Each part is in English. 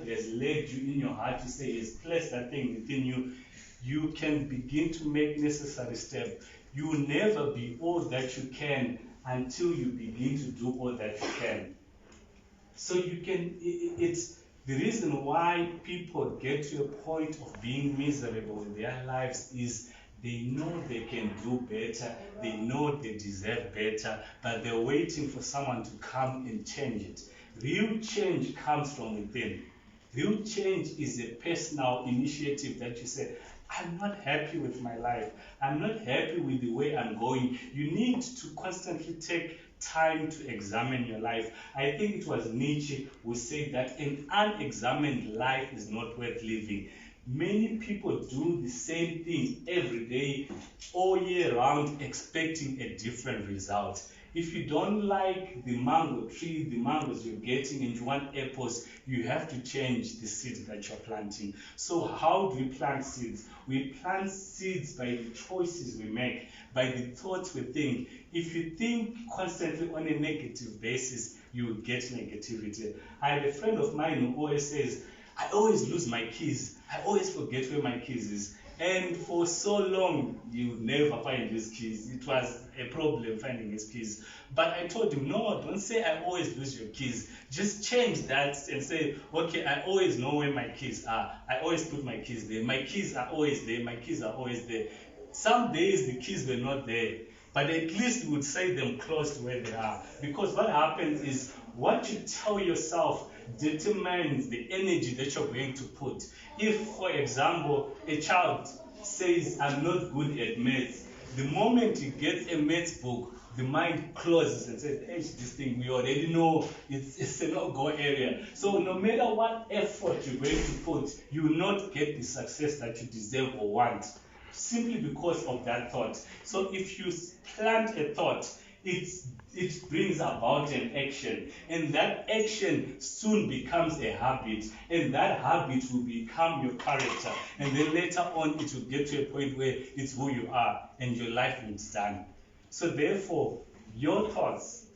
God has led you in your heart to say, He has placed that thing within you, you can begin to make necessary steps. You will never be all that you can until you begin to do all that you can. So you can, it's the reason why people get to a point of being miserable in their lives is they know they can do better, they know they deserve better, but they're waiting for someone to come and change it. Real change comes from within. Real change is a personal initiative that you say, I'm not happy with my life. I'm not happy with the way I'm going. You need to constantly take time to examine your life. I think it was Nietzsche who said that an unexamined life is not worth living. Many people do the same thing every day, all year round, expecting a different result. If you don't like the mango tree, the mangoes you're getting, and you want apples, you have to change the seeds that you're planting. So how do we plant seeds? We plant seeds by the choices we make, by the thoughts we think. If you think constantly on a negative basis, you will get negativity. I have a friend of mine who always says, I always lose my keys. I always forget where my keys is. And for so long, you would never find his keys. It was a problem finding his keys. But I told him, no, don't say I always lose your keys. Just change that and say, okay, I always know where my keys are. I always put my keys there. My keys are always there. My keys are always there. Some days the keys were not there, but at least you would say them close to where they are. Because what happens is what you tell yourself determines the energy that you're going to put. If, for example, a child says, I'm not good at maths, the moment he gets a maths book, the mind closes and says, hey, this thing, we already know it's a no-go area. So no matter what effort you're going to put, you will not get the success that you deserve or want, simply because of that thought. So if you plant a thought, it brings about an action, and that action soon becomes a habit, and that habit will become your character, and then later on it will get to a point where it's who you are and your life is done. So therefore, your thoughts,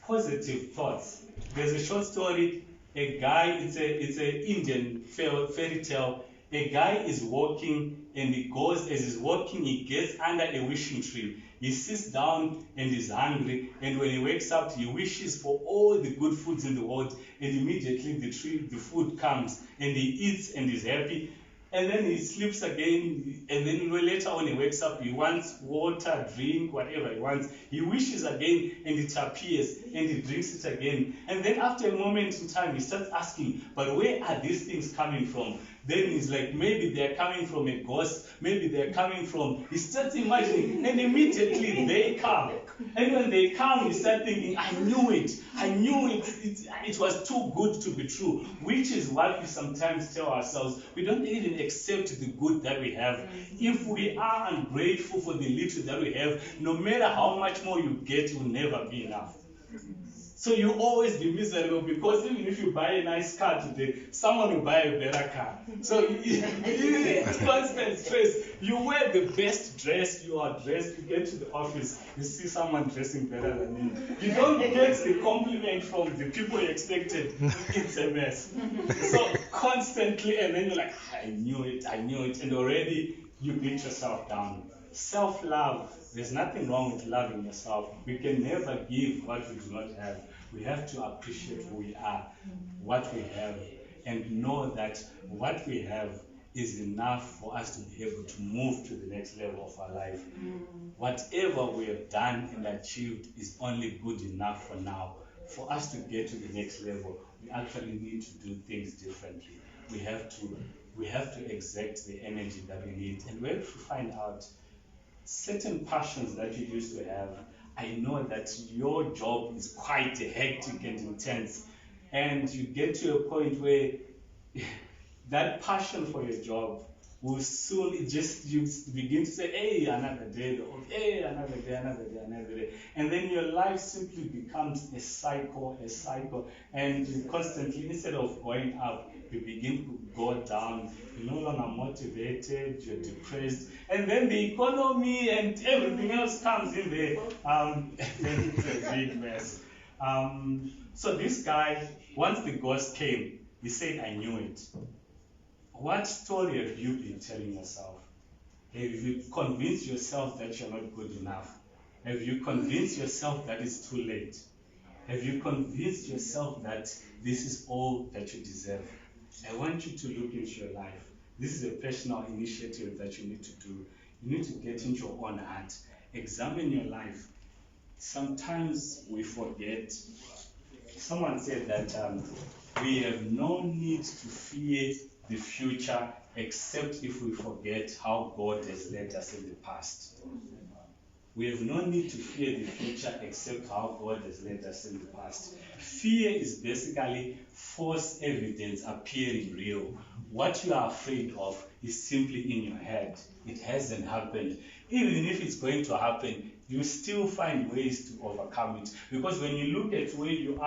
positive thoughts. There's a short story, a guy, it's an Indian fairy tale. A guy is walking, and he goes, as he's walking, he gets under a wishing tree. He sits down and is hungry, and when he wakes up, he wishes for all the good foods in the world, and immediately the food comes, and he eats and is happy. And then he sleeps again, and then later on he wakes up, he wants water, drink, whatever he wants. He wishes again, and it appears, and he drinks it again. And then after a moment in time, he starts asking, but where are these things coming from? Then he's like, maybe they're coming from a ghost, maybe they're coming from, he starts imagining, and immediately they come. And when they come, he starts thinking, I knew it, it was too good to be true, which is what we sometimes tell ourselves. We don't even accept the good that we have. If we are ungrateful for the little that we have, no matter how much more you get, it will never be enough. So you always be miserable, because even if you buy a nice car today, someone will buy a better car. So it's constant stress. You wear the best dress, you are dressed, you get to the office, you see someone dressing better than you. You don't get the compliment from the people you expected. It's a mess. So constantly, and then you're like, I knew it, and already you beat yourself down. Self-love, there's nothing wrong with loving yourself. We can never give what we do not have. We have to appreciate who we are, what we have, and know that what we have is enough for us to be able to move to the next level of our life. Whatever we have done and achieved is only good enough for now. For us to get to the next level, we actually need to do things differently. We have to exact the energy that we need, and we have to find out certain passions that you used to have. I know that your job is quite hectic and intense, and you get to a point where that passion for your job will soon you begin to say, hey, another day, hey, another day, and then your life simply becomes a cycle, and you constantly, instead of going up, you begin to go down. You're no longer motivated, you're depressed, and then the economy and everything else comes in there, and then it's a big mess. So this guy, once the ghost came, He said, I knew it. What story have you been telling yourself? Have you convinced yourself that you're not good enough? Have you convinced yourself that it's too late? Have you convinced yourself that this is all that you deserve? I want you to look into your life. This is a personal initiative that you need to do. You need to get into your own heart. Examine your life. Sometimes we forget. Someone said that we have no need to fear the future except if we forget how God has led us in the past. We have no need to fear the future except how God has led us in the past. Fear is basically false evidence appearing real. What you are afraid of is simply in your head. It hasn't happened. Even if it's going to happen, you still find ways to overcome it. Because when you look at where you are,